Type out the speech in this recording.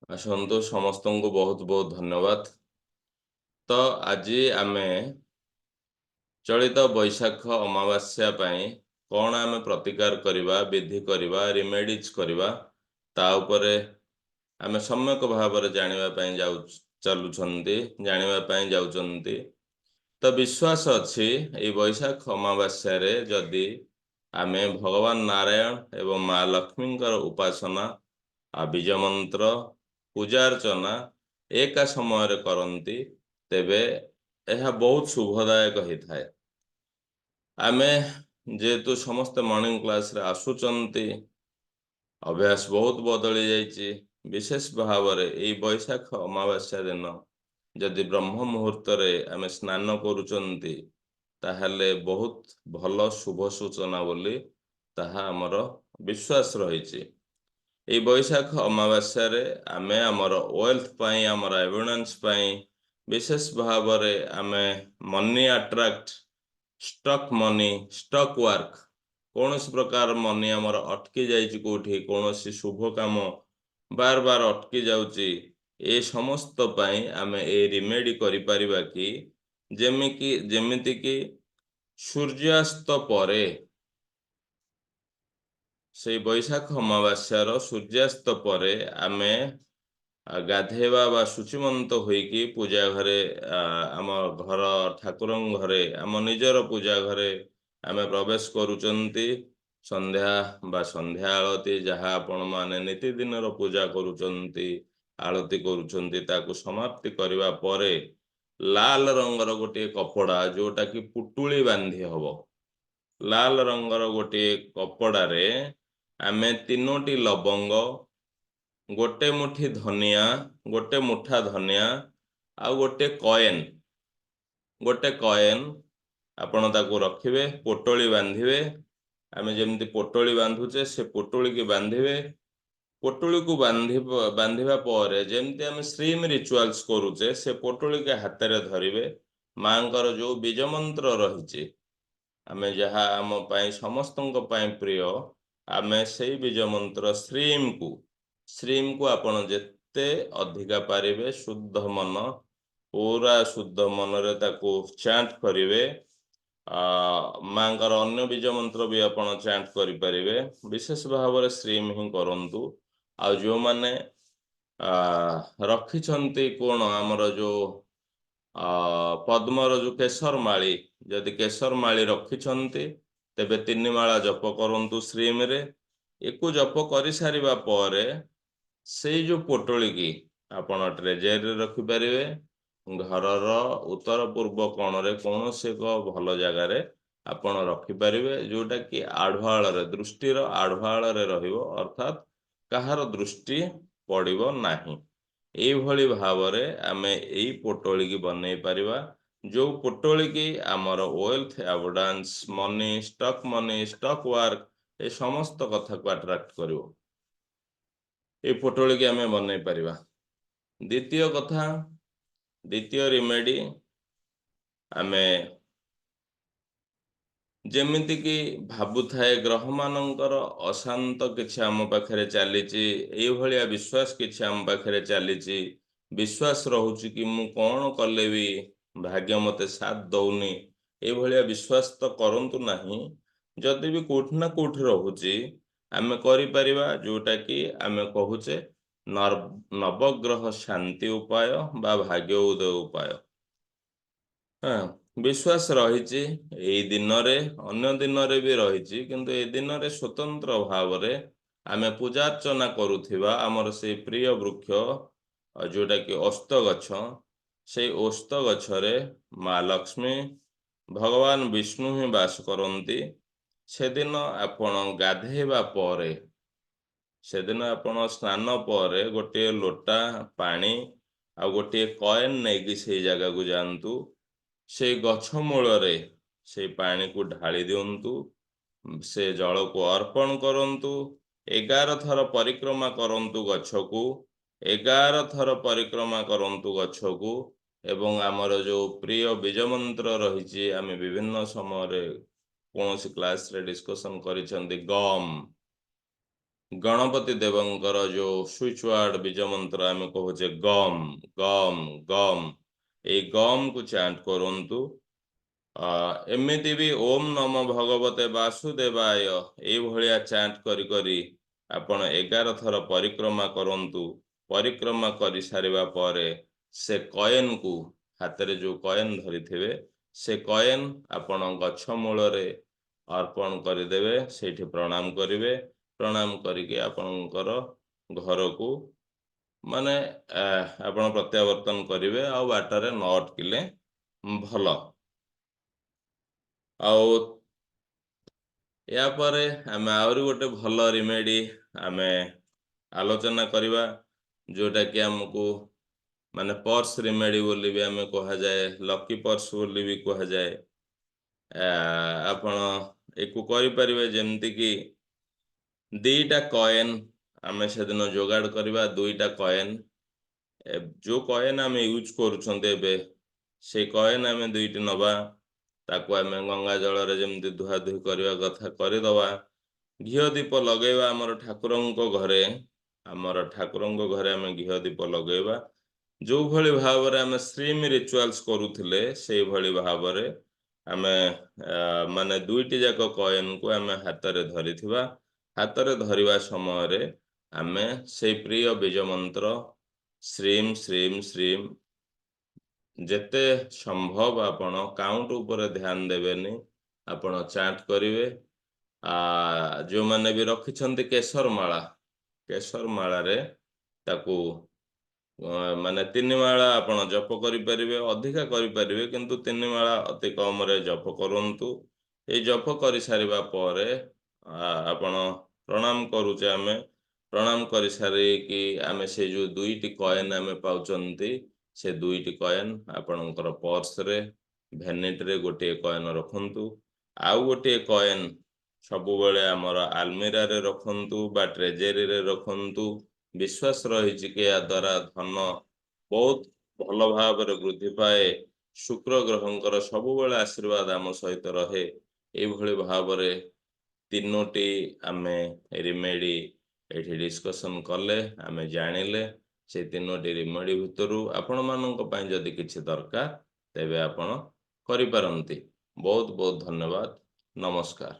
ଆସନ୍ତୁ ସମସ୍ତଙ୍କୁ ବହୁତ ବହୁତ ଧନ୍ୟବାଦ। ତ ଆଜି ଆମେ ଚଳିତ ବୈଶାଖ ଅମାବାସ୍ୟା ପାଇଁ କ'ଣ ଆମେ ପ୍ରତିକାର କରିବା, ବିଧି କରିବା, ରିମେଡିଜ୍ କରିବା, ତା ଉପରେ ଆମେ ସମ୍ୟକ ଭାବରେ ଜାଣିବା ପାଇଁ ଯାଉଛନ୍ତି। ତ ବିଶ୍ୱାସ ଅଛି ଏଇ ବୈଶାଖ ଅମାବାସ୍ୟାରେ ଯଦି ଆମେ ଭଗବାନ ନାରାୟଣ ଏବଂ ମା ଲକ୍ଷ୍ମୀଙ୍କର ଉପାସନା ବୀଜ ମନ୍ତ୍ର ପୂଜାର୍ଚ୍ଚନା ଏକା ସମୟରେ କରନ୍ତି, ତେବେ ଏହା ବହୁତ ଶୁଭଦାୟକ ହେଇଥାଏ। ଆମେ ଯେହେତୁ ସମସ୍ତେ ମର୍ଣ୍ଣିଂ କ୍ଲାସରେ ଆସୁଛନ୍ତି, ଅଭ୍ୟାସ ବହୁତ ବଦଳି ଯାଇଛି। ବିଶେଷ ଭାବରେ ଏଇ ବୈଶାଖ ଅମାବାସ୍ୟା ଦିନ ଯଦି ବ୍ରହ୍ମ ମୁହୂର୍ତ୍ତରେ ଆମେ ସ୍ନାନ କରୁଛନ୍ତି, ତାହେଲେ ବହୁତ ଭଲ ଶୁଭ ସୂଚନା ବୋଲି ତାହା ଆମର ବିଶ୍ୱାସ ରହିଛି। ଏଇ ବୈଶାଖ ଅମାବାସ୍ୟାରେ ଆମେ ଆମର ୱେଲ୍ଥ ପାଇଁ, ଆମର ଆବିଉଣ୍ଡାନ୍ସ ପାଇଁ, ବିଶେଷ ଭାବରେ ଆମେ money attract, stock money, stock work, କୌଣସି ପ୍ରକାର ମନି ଆମର ଅଟକି ଯାଇଛି କେଉଁଠି, କୌଣସି ଶୁଭ କାମ ବାର ବାର ଅଟକି ଯାଉଛି, ଏ ସମସ୍ତ ପାଇଁ ଆମେ ଏ ରିମେଡି କରିପାରିବା କି ଯେମିତିକି ସୂର୍ଯ୍ୟାସ୍ତ ପରେ, ସେଇ ବୈଶାଖ ଅମାବାସ୍ୟାର ସୂର୍ଯ୍ୟାସ୍ତ ପରେ ଆମେ ଗାଧେଇବା ବା ଶୁଚିମନ୍ତ ହୋଇକି ପୂଜା ଘରେ, ଆମ ଘର ଠାକୁରଙ୍କ ଘରେ, ଆମ ନିଜର ପୂଜା ଘରେ ଆମେ ପ୍ରବେଶ କରୁଛନ୍ତି। ସନ୍ଧ୍ୟା ଆଳତି, ଯାହା ଆପଣମାନେ ନୀତିଦିନର ପୂଜା କରୁଛନ୍ତି, ଆଳତି କରୁଛନ୍ତି, ତାକୁ ସମାପ୍ତି କରିବା ପରେ ଲାଲ ରଙ୍ଗର ଗୋଟିଏ କପଡ଼ା, ଯୋଉଟାକି ପୁଟୁଳି ବାନ୍ଧି ହବ, ଲାଲ ରଙ୍ଗର ଗୋଟିଏ କପଡ଼ାରେ ଆମେ 3ଟି ଲବଙ୍ଗ, ଗୋଟେ ମୁଠା ଧନିଆ ଆଉ ଗୋଟେ କଏନ୍ ଆପଣ ତାକୁ ରଖିବେ, ପୋଟଳି ବାନ୍ଧିବେ। ଆମେ ଯେମିତି ପୋଟଳି ବାନ୍ଧୁଛେ ସେ ପୋଟଳିକି ବାନ୍ଧିବେ। ପୋଟଳିକୁ ବାନ୍ଧିବା ପରେ ଯେମିତି ଆମେ ଶ୍ରୀମ୍ ରିଚୁଆଲ୍ସ କରୁଛେ, ସେ ପୋଟଳିକି ହାତରେ ଧରିବେ। ମାଙ୍କର ଯୋଉ ବୀଜ ମନ୍ତ୍ର ରହିଛି, ଆମେ ଯାହା ଆମ ପାଇଁ ସମସ୍ତଙ୍କ ପାଇଁ ପ୍ରିୟ, ଆମେ ସେଇ ବୀଜ ମନ୍ତ୍ର ଶ୍ରୀମ୍କୁ ଆପଣ ଯେତେ ଅଧିକା ପାରିବେ ପୁରା ଶୁଦ୍ଧ ମନରେ ତାକୁ ଚାଣ୍ଟ କରିବେ। ମାଙ୍କର ଅନ୍ୟ ବୀଜ ମନ୍ତ୍ର ବି ଆପଣ ଚାଣ୍ଟ କରିପାରିବେ। ବିଶେଷ ଭାବରେ ଶ୍ରୀମ୍ ହିଁ କରନ୍ତୁ। ଆଉ ଯେଉଁମାନେ ରଖିଛନ୍ତି କ'ଣ ଆମର ଯୋଉ ପଦ୍ମର ଯୋଉ କେଶର ମାଳି, ଯଦି କେଶର ମାଳି ରଖିଛନ୍ତି, ତେବେ 3 ମାଳା ଜପ କରନ୍ତୁ ଶ୍ରୀମରେ। ୟାକୁ ଜପ କରିସାରିବା ପରେ ସେଇ ଯୋଉ ପୋଟଳିକି ଆପଣ ଟ୍ରେଜେରୀରେ ରଖିପାରିବେ। ଘରର ଉତ୍ତର ପୂର୍ବ କୋଣରେ କୌଣସି ଏକ ଭଲ ଜାଗାରେ ଆପଣ ରଖିପାରିବେ, ଯୋଉଟା କି ଦୃଷ୍ଟିର ଆଢୁଆଳରେ ରହିବ, ଅର୍ଥାତ୍ କାହାର ଦୃଷ୍ଟି ପଡ଼ିବ ନାହିଁ। ଏଇଭଳି ଭାବରେ ଆମେ ଏଇ ପୋଟଳିକି ବନେଇ ପାରିବା, ଯୋଉ ପୋଟଳିକି ଆମର ୱେଲ୍ଥ, ଆବିଉଣ୍ଡାନ୍ସ, ମନି, ଷ୍ଟକ୍ ୱାର୍କ, ଏ ସମସ୍ତ କଥାକୁ ଆଟ୍ରାକ୍ଟ କରିବ। এই ପୋଟଳିକି ଆମେ ବନେଇ ପାରିବା। ଦ୍ୱିତୀୟ ରିମେଡି, ଆମେ ଯେମିତିକି ଭାବୁଥାଏ ଗ୍ରହମାନଙ୍କର ଅଶାନ୍ତ କିଛି ଆମ ପାଖରେ ଚାଲିଛି, ଏଇଭଳିଆ ବିଶ୍ୱାସ କିଛି ଆମ ପାଖରେ ଚାଲିଛି। ବିଶ୍ୱାସ ରହୁଛି କି ମୁଁ କ'ଣ କଲେ ବି ଭାଗ୍ୟ ମୋତେ ସାଥ ଦଉନି, ଏଇଭଳିଆ ବିଶ୍ୱାସ ତ କରନ୍ତୁ ନାହିଁ। ଯଦି ବି କୋଉଠି ନା କୋଉଠି ରହୁଛି, ଆମେ କରିପାରିବା ଯୋଉଟାକି ଆମେ କହୁଛେ ନବଗ୍ରହ ଶାନ୍ତି ଉପାୟ ବା ଭାଗ୍ୟ ଉଦୟ ଉପାୟ। ବିଶ୍ୱାସ ରହିଛି ଏଇ ଦିନରେ, ଅନ୍ୟ ଦିନରେ ବି ରହିଛି, କିନ୍ତୁ ଏଇ ଦିନରେ ସ୍ୱତନ୍ତ୍ର ଭାବରେ ଆମେ ପୂଜାର୍ଚ୍ଚନା କରୁଥିବା ଆମର ସେଇ ପ୍ରିୟ ବୃକ୍ଷ, ଯୋଉଟାକି ଓସ୍ତ ଗଛ, ସେଇ ଓସ୍ତ ଗଛରେ ମା ଲକ୍ଷ୍ମୀ, ଭଗବାନ ବିଷ୍ଣୁ ହିଁ ବାସ କରନ୍ତି। ସେଦିନ ଆପଣ ସ୍ନାନ ପରେ ଗୋଟିଏ ଲୋଟା ପାଣି ଆଉ ଗୋଟିଏ କଏନ୍ ନେଇକି ସେଇ ଜାଗାକୁ ଯାଆନ୍ତୁ। ସେଇ ଗଛ ମୂଳରେ ସେଇ ପାଣିକୁ ଢାଳି ଦିଅନ୍ତୁ, ସେ ଜଳକୁ ଅର୍ପଣ କରନ୍ତୁ। 11 ଥର ପରିକ୍ରମା କରନ୍ତୁ ଗଛକୁ, 11 ଥର ପରିକ୍ରମା କରନ୍ତୁ ଗଛକୁ। ଏବଂ ଆମର ଯୋଉ ପ୍ରିୟ ବୀଜ ମନ୍ତ୍ର ରହିଛି, ଆମେ ବିଭିନ୍ନ ସମୟରେ କୌଣସି କ୍ଲାସରେ ଡିସ୍କସନ୍ କରିଛନ୍ତି, ଗମ୍, गणपति देवंकर जो स्विच वर्ड बीज मंत्र आम कहे गम गम गम, ये गम को चैंट करंतु। एमिति भी ओम नमो भगवते वासुदेवाय ये भलिया चैंट करी करी आपण 11 थर परिक्रमा करंतु। परिक्रमा करि सारिबा परे से कॉइन को हाथ रे जो कॉइन धरी थिबे से कॉइन आपण गछ मूल रे अर्पण करदेवे, सेठी प्रणाम करिवे। प्रणाम करिके आपणकर घर को माने आपण प्रत्यावर्तन करिवे आ बाटरे न अटकिले भल। आउ या परे आमे आउरी गोटे भल रिमेडी आमे आलोचना करिवा, जोटा कि हमको माने पर्स रिमेडी बोली भी आमे कहा जाए, लकी पर्स बोली भी कहा जाए। आपण एको करि परिवे जेमति कि दुईटा कॉइन आमे सेदिन जोगाड़ करिवा। दुईटा कॉइन जो कॉइन आमे यूज करूछन्ते एबे से कॉइन आमे दुईटी नबा, ताकू आमे गंगा जल रे जेमति धुआ धुई करिवा कथा करिदवा। घिओ दीप लगेवा हमर ठाकुरंको घरे, हमर ठाकुरंको घरे आमे घिओ दीप लगेवा। जो भली भावरे आमे स्ट्रीम रिचुअल्स करूथिले से भली भावरे आमे माने दुईटी जाक कॉइन को आमे हाथ रे धरिथिबा। हाथ रे धरिवा समय रे आमे से प्रिय बीज मंत्र श्रीम श्रीम श्रीम जेते संभव आपण काउंट ऊपर ध्यान देबेनी, आपण चैंट करिवे। जो माने भी रखिछन्ते केसर माला, केसर माला रे ताकू माने 3 माला आपण जप करि परिवे, अधिका करि परिवे, किंतु 3 माला अति कम रे जप करंतु। ए जप करि सारिबा परे आपण प्रणाम करूचे आमे। प्रणाम करि सारि कि आमे से जो दुईटी कॉइन आमे पाउचंती, से दुईटी कॉइन आपणकर पर्स रे भैनिटी रे गोटे कॉइन रखंतु। आउ गोटे कॉइन सबु बेले हमर आलमीरा रे रखंतु बा ट्रेजेरी रे रखंतु। विश्वास रही कि या द्वारा धन बहुत भल भाव वृद्धि पाए। शुक्र ग्रहंकर सबु बेले आशीर्वाद आम सहित रहे। एभली भाव रे तीनोटी आमे रिमेडी एठी डिस्कशन कले, आमे जानिले। से तीनोटी रिमेडी भितरु आपण मानक पय जदि किछि दरकार तेबे आपण करि पारंती। बहुत बहुत धन्यवाद। नमस्कार।